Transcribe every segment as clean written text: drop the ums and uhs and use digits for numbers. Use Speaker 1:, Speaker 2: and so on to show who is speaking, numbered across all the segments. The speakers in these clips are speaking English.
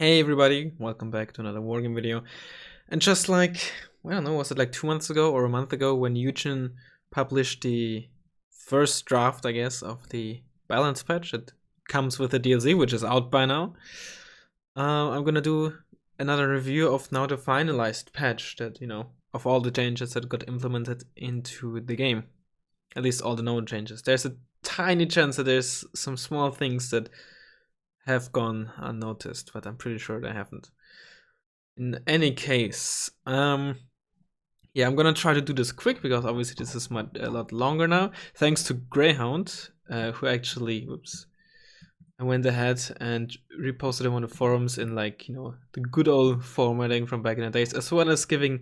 Speaker 1: Hey everybody, welcome back to another Wargame video. And just like, I don't know, was it like 2 months ago or a month ago when Eugen published the first draft, I guess, of the balance patch that comes with the DLC, which is out by now. I'm gonna do another review of now the finalized patch that, of all the changes that got implemented into the game. At least all the known changes. There's a tiny chance that there's some small things that have gone unnoticed, but I'm pretty sure they haven't. In any case, yeah, I'm gonna try to do this quick because obviously this is a lot longer now. Thanks to Greyhound, who actually, I went ahead and reposted them on the forums in the good old formatting from back in the days, as well as giving,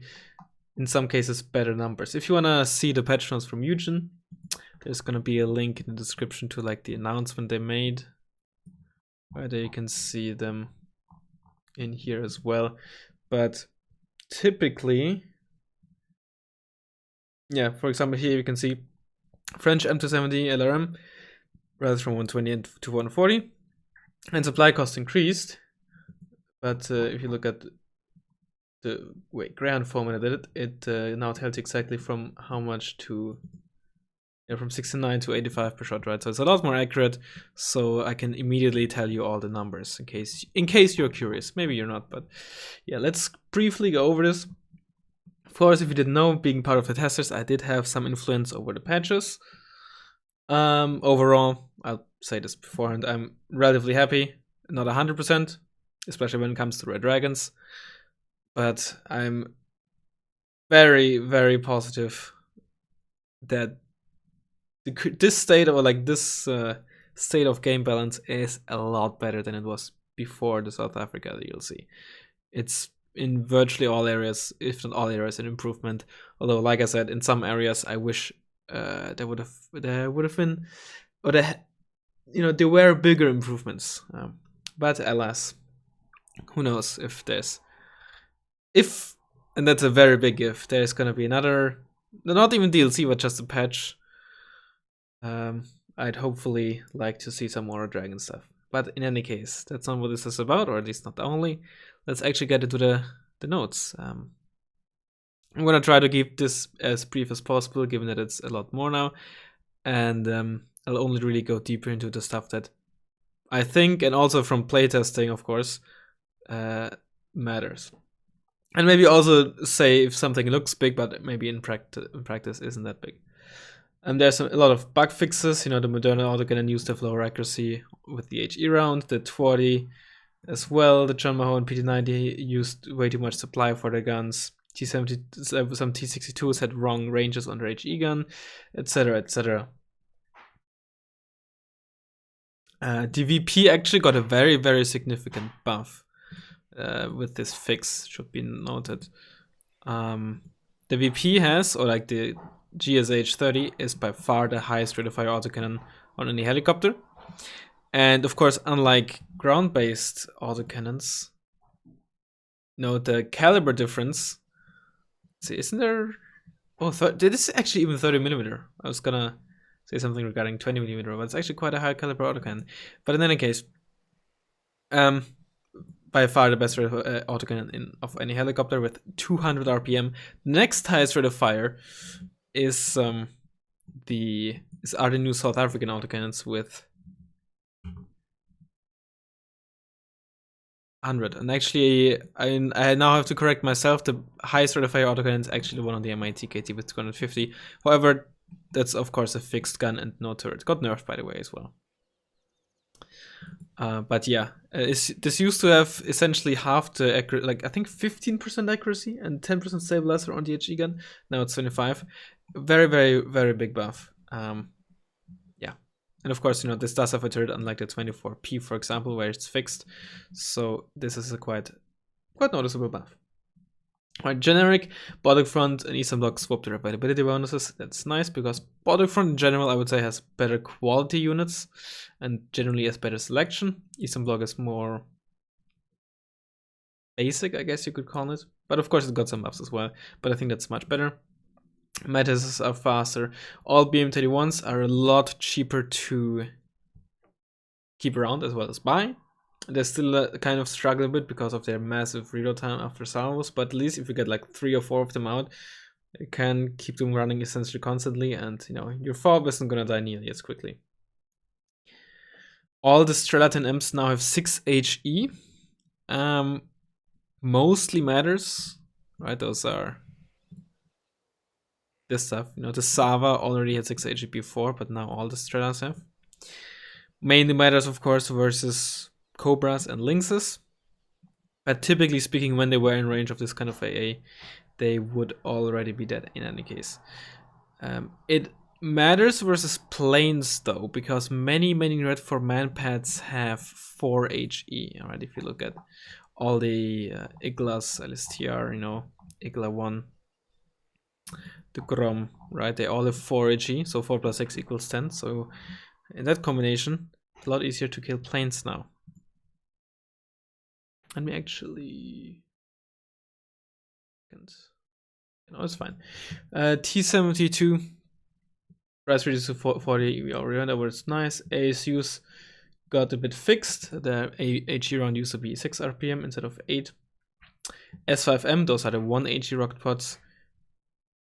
Speaker 1: in some cases, better numbers. If you wanna see the patch notes from Eugen, there's gonna be a link in the description to the announcement they made. Right there, you can see them in here as well. But typically, yeah, for example, here you can see French M270 LRM rather from 120 to 140, and supply cost increased. But if you look at the way Greyhound formatted it, now tells you exactly from how much to from 69 to 85 per shot, right? So it's a lot more accurate. So I can immediately tell you all the numbers in case you're curious. Maybe you're not, but yeah, let's briefly go over this. Of course, if you didn't know, being part of the testers, I did have some influence over the patches. Overall, I'll say this beforehand, I'm relatively happy. Not 100%, especially when it comes to Red Dragons, but I'm very, very positive that this state state of game balance is a lot better than it was before the South Africa DLC. It's in virtually all areas, if not all areas, an improvement. Although, like I said, in some areas, I wish there would have been, or there were bigger improvements. But alas, who knows if and that's a very big if, there's gonna be another, not even DLC, but just a patch. I'd hopefully like to see some more dragon stuff. But in any case, that's not what this is about, or at least not the only. Let's actually get into the notes. I'm gonna try to keep this as brief as possible, given that it's a lot more now, and I'll only really go deeper into the stuff that I think, and also from playtesting, of course, matters. And maybe also say if something looks big, but maybe in practice isn't that big. And there's a lot of bug fixes. The Moderna autocannon used to have lower accuracy with the HE round, the 20 as well. The John Mahone PT90 used way too much supply for their guns. T70, some T62s had wrong ranges on their HE gun, etc., etc. DVP actually got a very, very significant buff with this fix, should be noted. The VP has, or the GSH-30 is by far the highest rate of fire autocannon on any helicopter. And of course, unlike ground-based autocannons, the caliber difference. See, isn't there? Oh, this is actually even 30mm. I was gonna say something regarding 20mm, but it's actually quite a high caliber autocannon. But in any case, by far the best rate of autocannon of any helicopter with 200 RPM. The next highest rate of fire is are the new South African autocannons with 100. And actually, I now have to correct myself. The highest rate of fire autocannon is actually the one on the MIT KT with 250. However, that's of course a fixed gun and no turret. Got nerfed, by the way, as well. But yeah, this used to have essentially half the accuracy, I think 15% accuracy and 10% stabilizer on the HE gun. Now it's 25. Very, very, very big buff. Yeah, and of course, this does have a turret, unlike the 24P, for example, where it's fixed. So this is a quite noticeable buff. Right, generic Bodog Front and Eastern Bloc swap the repeatability bonuses. That's nice because Bodog Front in general, I would say, has better quality units and generally has better selection. Eastern Bloc is more basic, I guess you could call it. But of course, it's got some buffs as well. But I think that's much better. Metas are faster. All BM31s are a lot cheaper to keep around as well as buy. They still kind of struggle a bit because of their massive reload time after salvos, but at least if you get like 3 or 4 of them out, you can keep them running essentially constantly, and you know, your fob isn't gonna die nearly as quickly. All the Strelatin Imps now have 6 HE. Mostly matters, right? Those are this stuff. You know, the Sava already had 6 HE before, but now all the Strelas have. Mainly matters, of course, versus Cobras and Lynxes. But typically speaking, when they were in range of this kind of AA, they would already be dead in any case. It matters versus planes though, because many red for man pads have 4 HE. Alright, if you look at all the Iglas, LSTR, you know, Igla 1, the Grom, right? They all have 4 HE, so 4 plus 6 equals 10. So in that combination, it's a lot easier to kill planes now. Let me actually... No, it's fine. T72 price reduced to 40. We already went over. It's nice. ASUs got a bit fixed. The HE round used to be 6 RPM instead of 8. S5M, those are the 1 HE rocket pods.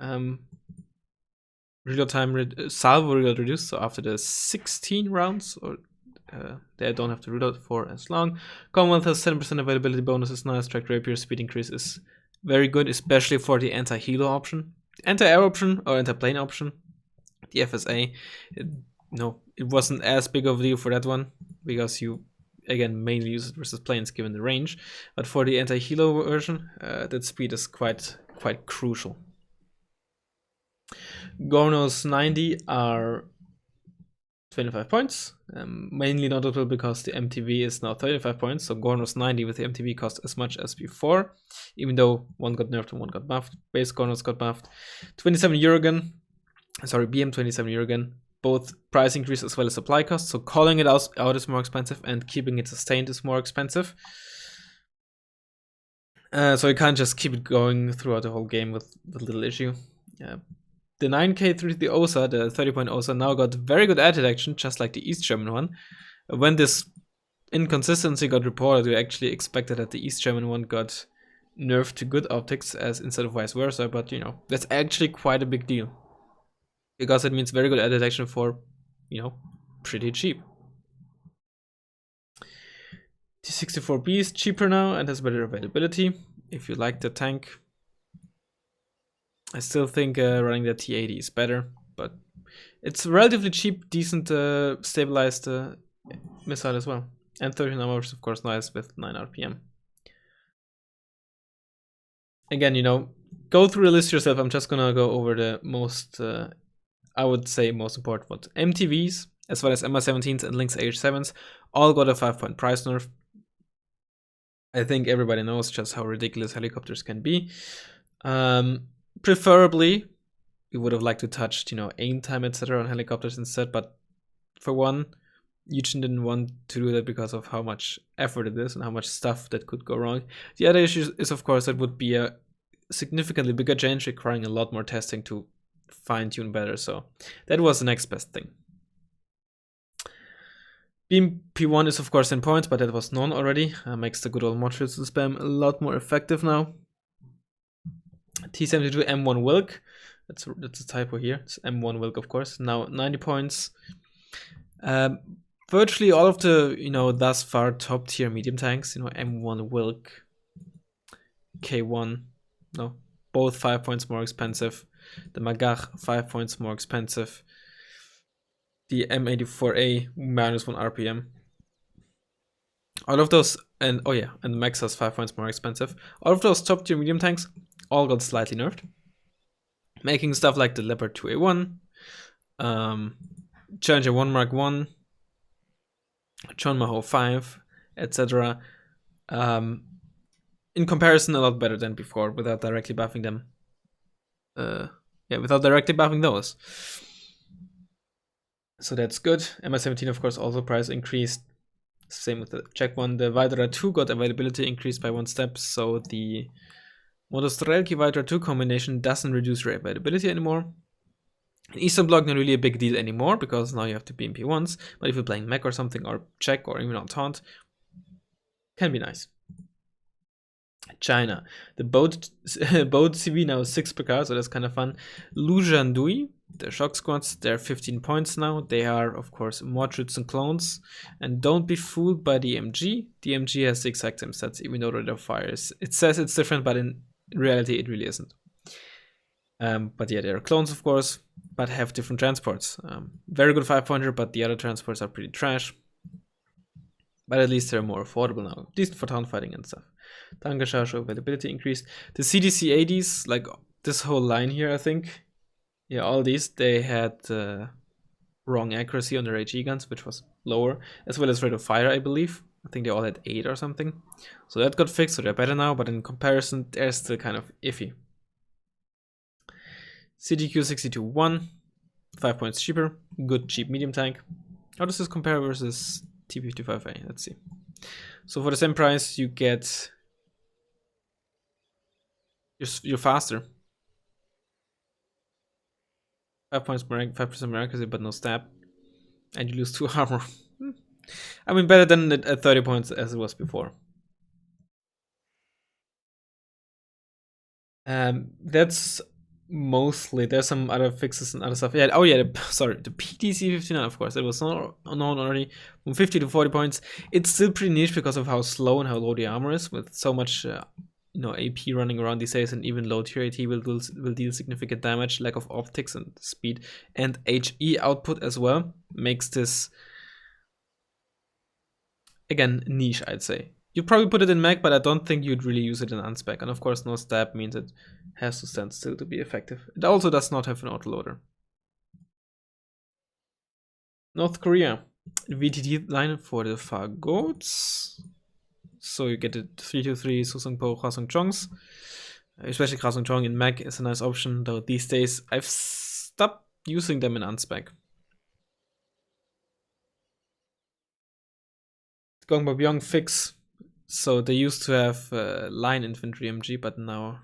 Speaker 1: Reload time, salvo reload reduced. So after the 16 rounds, or they don't have to reload for as long. Commonwealth has 10% availability bonus. Is nice. Track rapier speed increase is very good, especially for the anti-helo option. Anti-air option or anti-plane option, the FSA, it wasn't as big of a deal for that one, because you, again, mainly use it versus planes given the range. But for the anti-helo version, that speed is quite crucial. Gornos 90 are 25 points, mainly notable because the MTV is now 35 points, so Gornos 90 with the MTV cost as much as before, even though one got nerfed and one got buffed. Base Gornos got buffed. 27 Eurogun, sorry, BM27 Eurogun, both price increase as well as supply cost, so calling it out is more expensive and keeping it sustained is more expensive. So you can't just keep it going throughout the whole game with little issue. The 9K3, the OSA, the 30-point OSA, now got very good air detection, just like the East German one. When this inconsistency got reported, we actually expected that the East German one got nerfed to good optics as instead of vice versa, but you know, that's actually quite a big deal, because it means very good air detection for, you know, pretty cheap. T64B is cheaper now and has better availability if you like the tank. I still think running the T80 is better, but it's relatively cheap, decent, stabilized missile as well. And 13 hours, of course, nice with 9 RPM. Again, you know, go through the list yourself. I'm just gonna go over the most, I would say, most important ones. MTVs, as well as MR17s and Lynx AH7s, all got a 5-point price nerf. I think everybody knows just how ridiculous helicopters can be. Preferably, we would have liked to touch, you know, aim time, etc. on helicopters instead, but for one, Yugoslavia didn't want to do that because of how much effort it is and how much stuff that could go wrong. The other issue is, of course, that would be a significantly bigger change requiring a lot more testing to fine-tune better, so that was the next best thing. Beam P1 is, of course, in points, but that was known already. Makes the good old mod spam a lot more effective now. T72 M1 Wilk, that's a typo here, it's M1 Wilk, of course, now 90 points. Virtually all of the, you know, thus far top tier medium tanks, you know, M1 Wilk, K1, no, both 5 points more expensive. The Magach 5 points more expensive. The M84A minus 1 RPM. All of those, and oh yeah, and the Maxas 5 points more expensive. All of those top tier medium tanks all got slightly nerfed, making stuff like the Leopard 2A1, Challenger 1 Mark 1, John Maho 5, etc. In comparison, a lot better than before, without directly buffing them. Without directly buffing those. So that's good. MI17, of course, also price increased. Same with the Czech one. The Vidra 2 got availability increased by 1 step, so the Modostrelki Vidra 2 combination doesn't reduce your availability anymore. In Eastern Bloc, not really a big deal anymore, because now you have to be in P1s, but if you're playing mech or something, or Czech, or even on Taunt, Can be nice. China. The boat CV now is 6 per card, so that's kind of fun. Lujandui, the shock squads, they're 15 points now. They are, of course, Mordrits and clones. And don't be fooled by the MG. The MG has the exact same stats, even though Rate of Fire is. It says it's different, but in reality, it really isn't. But yeah, they're clones, of course, but have different transports. Very good 5-pointer, but the other transports are pretty trash. But at least they're more affordable now. Decent for town fighting and stuff. Tanka charge availability increased. The CDC 80s, like this whole line here, I think. Yeah, all these, they had wrong accuracy on their HE guns, which was lower, as well as rate of fire, I believe. I think they all had 8 or something. So that got fixed, so they're better now, but in comparison, they're still kind of iffy. CDQ 62-1, 5 points cheaper, good cheap medium tank. How does this compare versus T55A? Let's see. So for the same price, you get you're faster. 5 points more, 5% more accuracy, but no stab, and you lose 2 armor. I mean, better than at 30 points as it was before. That's mostly. There's some other fixes and other stuff. Yeah. Oh yeah. Sorry. The PTC 59, of course, it was not known already. From 50 to 40 points. It's still pretty niche because of how slow and how low the armor is, with so much, AP running around these days, and even low tier AT will deal significant damage. Lack of optics and speed and HE output as well makes this, again, niche, I'd say. You'd probably put it in mech, but I don't think you'd really use it in unspec. And of course, no stab means it has to stand still to be effective. It also does not have an autoloader. North Korea. VTT line for the Fagots. So you get the 323 Susungpo Hwasong Chongs. Especially Hwasong Chong in mech is a nice option, though these days I've stopped using them in unspec. Gongbabyong fix. So they used to have line infantry MG, but now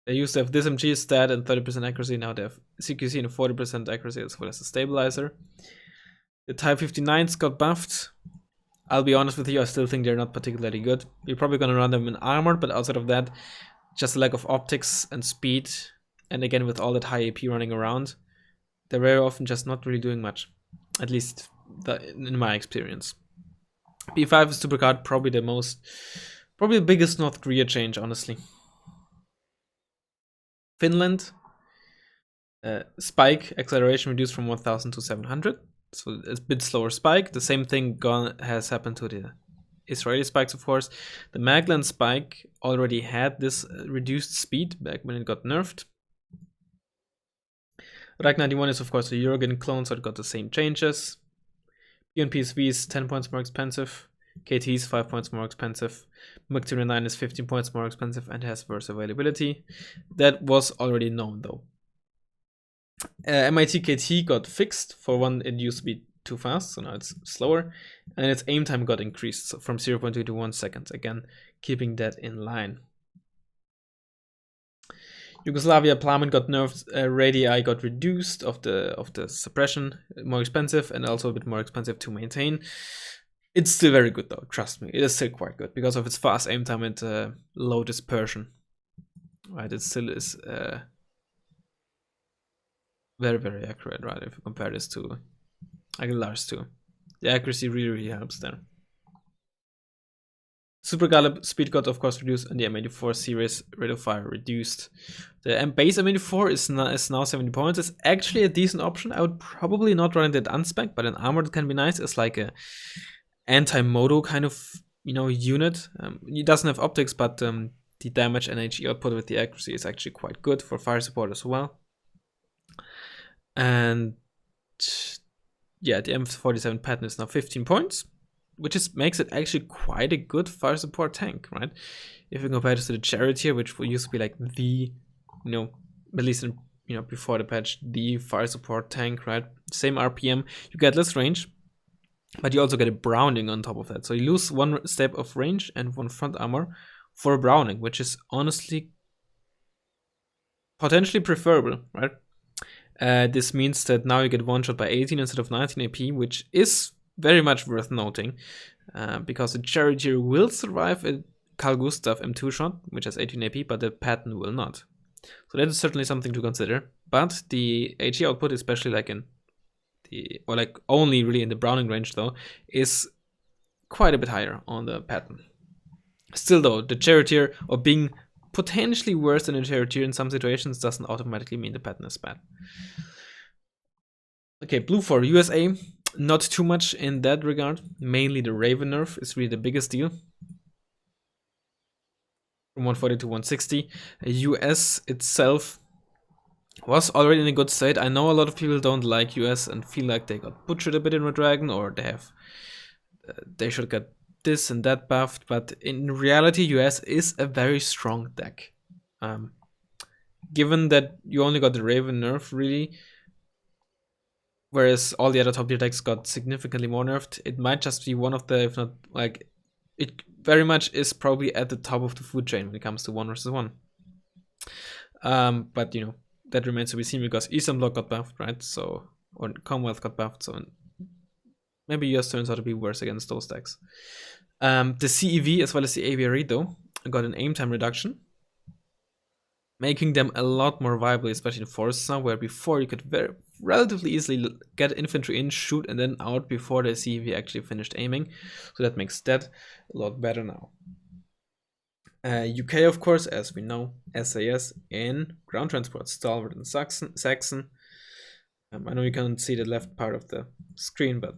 Speaker 1: they used to have this MG stat and 30% accuracy. Now they have CQC and 40% accuracy as well as a stabilizer. The Type 59s got buffed. I'll be honest with you, I still think they're not particularly good. You're probably gonna run them in armored, but outside of that, just a lack of optics and speed. And again, with all that high AP running around, they're very often just not really doing much. At least in my experience. B5 is super card, probably the biggest North Korea change, honestly. Finland, spike acceleration reduced from 1000 to 700, so it's a bit slower spike. The same thing has happened to the Israeli spikes, of course. The Maglan spike already had this reduced speed back when it got nerfed. Rag 91 is, of course, a Eurogan clone, so it got the same changes. PSV is 10 points more expensive. KT is 5 points more expensive. Mach 9 is 15 points more expensive and has worse availability. That was already known, though. MIT KT got fixed. For one, it used to be too fast, so now it's slower. And its aim time got increased from 0.2 to 1 second. Again, keeping that in line. Yugoslavia Plamen got nerfed, radii got reduced of the suppression, more expensive, and also a bit more expensive to maintain. It's still very good though, trust me, it is still quite good because of its fast aim time and low dispersion. Right, it still is very, very accurate, right, if you compare this to Aguilar's too. The accuracy really helps there. Super Gallop speed got, of course, reduced, and the M84 series rate of fire reduced. The base M84 is now 70 points. It's actually a decent option. I would probably not run it at unspec, but an armored can be nice. It's like a anti-moto kind of unit. It doesn't have optics, but the damage and HE output with the accuracy is actually quite good for fire support as well. And yeah, the M47 pattern is now 15 points. Which makes it actually quite a good fire support tank, right? If you compare this to the Charioteer, which used to be like the, at least before the patch, the fire support tank, right? Same RPM, you get less range, but you also get a Browning on top of that. So you lose 1 step of range and 1 front armor for a Browning, which is honestly potentially preferable, right? This means that now you get one shot by 18 instead of 19 AP, which is very much worth noting. because the charioteer will survive a Carl Gustav M2 shot, which has 18 AP, but the Patton will not. So that is certainly something to consider. But the HE output, especially like in the, or like only really in the Browning range though, is quite a bit higher on the Patton. Still though, the charioteer, or being potentially worse than a charioteer in some situations, doesn't automatically mean the Patton is bad. Okay, blue for USA, not too much in that regard. Mainly the Raven nerf is really the biggest deal. From 140 to 160. US itself was already in a good state. I know a lot of people don't like US and feel like they got butchered a bit in Red Dragon, or they should get this and that buffed, but in reality US is a very strong deck. Given that you only got the Raven nerf really, whereas all the other top tier decks got significantly more nerfed, it might just be one of the, if not like, it very much is probably at the top of the food chain when it comes to 1 versus 1. But you know, that remains to be seen because Eastern Bloc got buffed, right? So, or Commonwealth got buffed, so maybe US turns out to be worse against those decks. The CEV as well as the Aviary though got an aim time reduction, making them a lot more viable, especially in forests now, where before you could relatively easily get infantry in, shoot, and then out before the CEV actually finished aiming. So that makes that a lot better now. UK, of course, as we know, SAS in ground transport, Stalwart and Saxon. I know you can't see the left part of the screen, but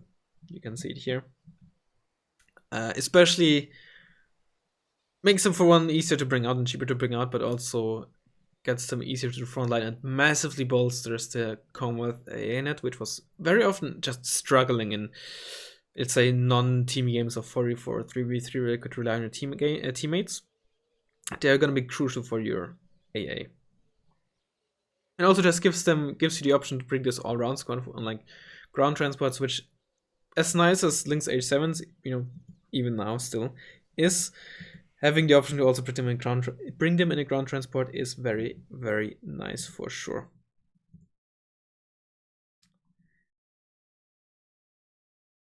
Speaker 1: you can see it here. Especially makes them, for one, easier to bring out and cheaper to bring out, but also gets them easier to the front line and massively bolsters the Commonwealth AA net, which was very often just struggling in, let's say, non-team games of 4v4, 3v3, where you could rely on your teammates. They are going to be crucial for your AA. And also just gives you the option to bring this all-round squad on like ground transports, which, as nice as Lynx H7s, you know, even now still, is having the option to also bring them in a ground transport is very, very nice for sure.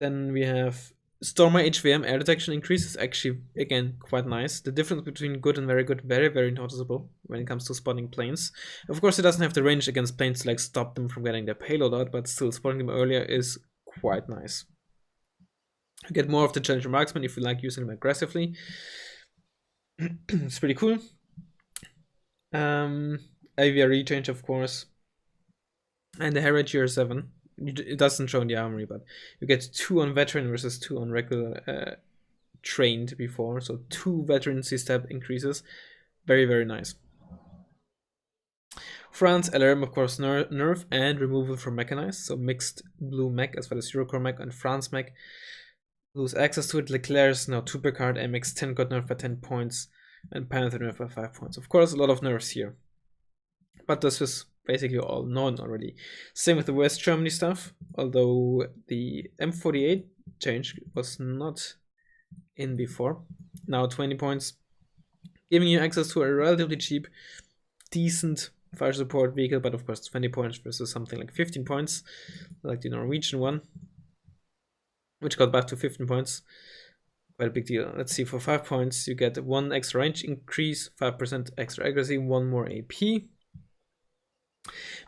Speaker 1: Then we have Stormer HVM air detection increase is actually, again, quite nice. The difference between good and very good, very, very noticeable when it comes to spotting planes. Of course, it doesn't have the range against planes to like stop them from getting their payload out, but still spotting them earlier is quite nice. You get more of the Challenger Marksman if you like using them aggressively. It's pretty cool. AVR change, of course. And the Heritage GR7. It doesn't show in the armory, but you get 2 on veteran versus 2 on regular trained before. So 2 veterancy step increases. Very, very nice. France, LRM, of course, nerf and removal from mechanized. So mixed blue mech as well as Eurocore mech and France mech. Lose access to it. Leclerc's now 2 per card. MX10 got nerfed by 10 points. And Panther nerfed by 5 points. Of course, a lot of nerfs here. But this is basically all known already. Same with the West Germany stuff, although the M48 change was not in before. Now 20 points, giving you access to a relatively cheap, decent fire support vehicle, but of course 20 points versus something like 15 points, like the Norwegian one, which got back to 15 points. Quite a big deal. Let's see, for 5 points, you get 1 extra range increase, 5% extra accuracy, 1 more AP.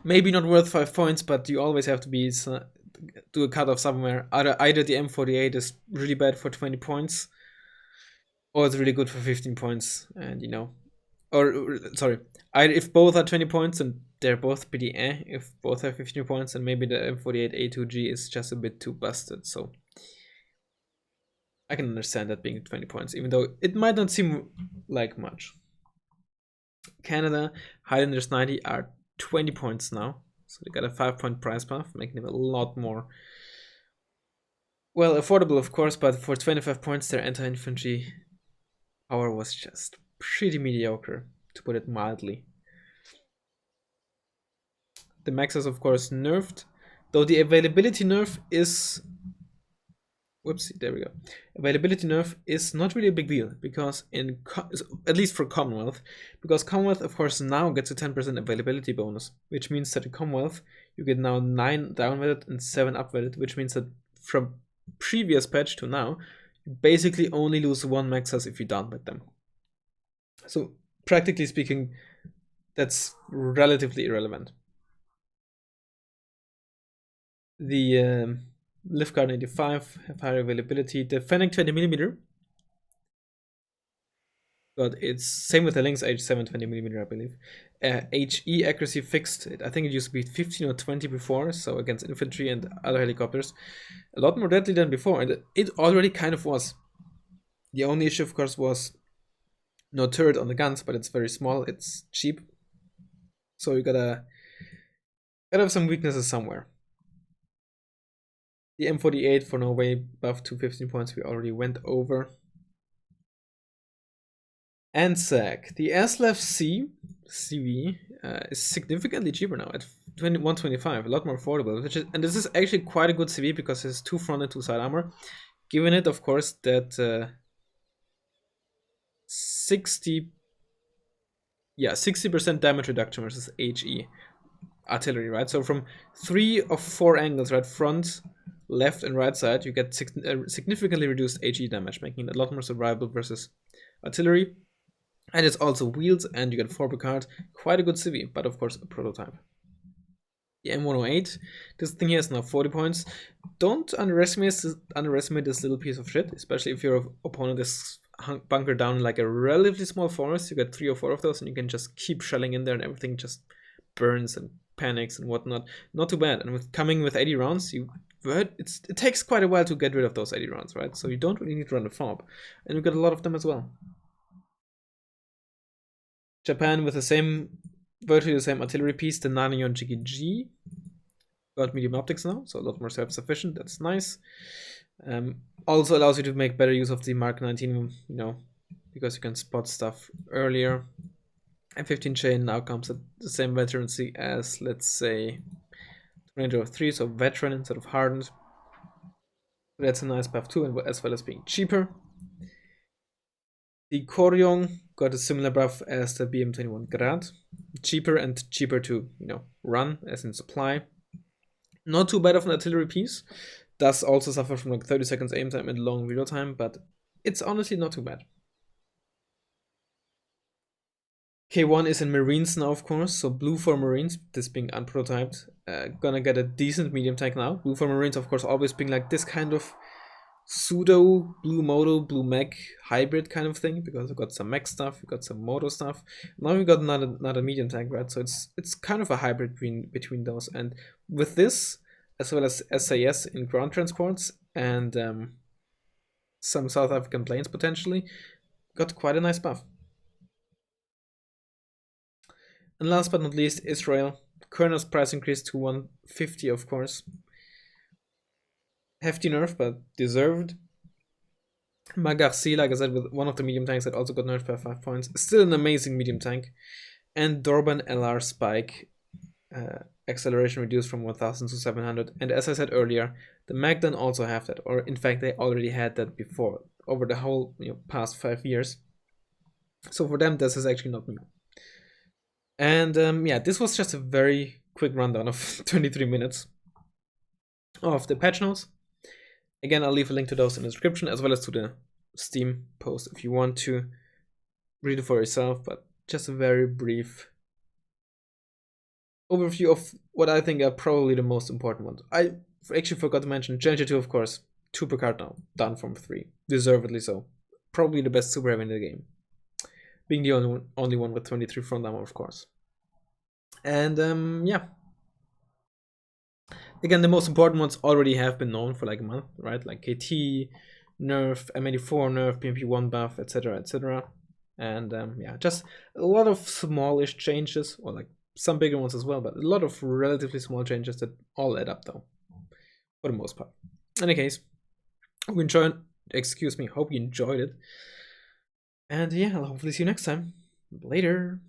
Speaker 1: Maybe not worth 5 points, but you always have to do a cutoff somewhere. Either the M48 is really bad for 20 points, or it's really good for 15 points. And you know, if both are 20 points, and they're both pretty eh. If both have 15 points, then maybe the M48 A2G is just a bit too busted. So I can understand that being 20 points, even though it might not seem like much. Canada, Highlanders 90 are 20 points now, so they got a 5-point price buff, making them a lot more, well, affordable of course, but for 25 points their anti-infantry power was just pretty mediocre, to put it mildly. The maxes of course nerfed, though the availability nerf is, whoopsie, there we go. Availability nerf is not really a big deal, because at least for Commonwealth, because Commonwealth of course now gets a 10% availability bonus, which means that in Commonwealth you get now 9 down-vetted and 7 up-vetted, which means that from previous patch to now You basically only lose 1 max size if you down with them. So practically speaking, that's relatively irrelevant. The Lift Guard 85 have higher availability. The Fennec 20mm got its same with the Lynx H7 20mm, I believe. HE accuracy fixed. I think it used to be 15 or 20 before, so against infantry and other helicopters. A lot more deadly than before, and it already kind of was. The only issue, of course, was no turret on the guns, but it's very small, it's cheap. So you gotta have some weaknesses somewhere. The M48 for Norway buff to 15 points we already went over. ANZAC. The Aslav C CV is significantly cheaper now at 125, a lot more affordable. And this is actually quite a good CV because it's 2 front and 2 side armor. Given it, of course, that 60% damage reduction versus HE artillery, right? So from 3 of 4 angles, right, front, left, and right side, you get significantly reduced HE damage, making it a lot more survivable versus artillery. And it's also wheels, and you get 4 per card. Quite a good CV, but of course a prototype. The M108, this thing here is now 40 points. Don't underestimate this little piece of shit, especially if your opponent is bunkered down in like a relatively small forest. You get 3 or 4 of those, and you can just keep shelling in there, and everything just burns and panics and whatnot. Not too bad. And with coming with 80 rounds, it takes quite a while to get rid of those 80 rounds, right? So you don't really need to run a fob, and you get a lot of them as well. Japan with virtually the same artillery piece, the Nanion GG. Got medium optics now, so a lot more self-sufficient. That's nice. Also allows you to make better use of the Mark 19, because you can spot stuff earlier. M15 chain now comes at the same veterancy as, let's say, Ranger of 3, so veteran instead of hardened. That's a nice buff too, and as well as being cheaper. The Koryong got a similar buff as the BM21 Grad. Cheaper and cheaper to, run, as in supply. Not too bad of an artillery piece. Does also suffer from like 30 seconds aim time and long reload time, but it's honestly not too bad. K1 is in Marines now, of course, so blue for Marines, this being unprototyped. Gonna get a decent medium tank now. Blue for Marines, of course, always being like this kind of pseudo blue moto blue mech hybrid kind of thing, because we've got some mech stuff, we've got some moto stuff. Now we've got another medium tank, right? So it's kind of a hybrid between those. And with this, as well as SAS in ground transports and some South African planes potentially, got quite a nice buff. And last but not least, Israel. Colonel's price increase to 150, of course. Hefty nerf, but deserved. Magarsi, like I said, with one of the medium tanks that also got nerfed by 5 points. Still an amazing medium tank. And Dorban LR Spike, acceleration reduced from 1000 to 700. And as I said earlier, the Magdan also have that, or in fact they already had that before, over the whole past 5 years. So for them, this is actually not new. And this was just a very quick rundown of 23 minutes of the patch notes. Again, I'll leave a link to those in the description, as well as to the Steam post if you want to read it for yourself, but just a very brief overview of what I think are probably the most important ones. I actually forgot to mention Gen 2, of course, 2 per card now, down from 3, deservedly so. Probably the best super heavy in the game, being the only one with 23 front armor, of course. And again, the most important ones already have been known for like a month, right? Like KT, nerf, M84 nerf, PMP1 buff, etc., etc. And just a lot of smallish changes, or like some bigger ones as well, but a lot of relatively small changes that all add up, though, for the most part. In any case, hope you enjoyed it. And yeah, I'll hopefully see you next time. Later.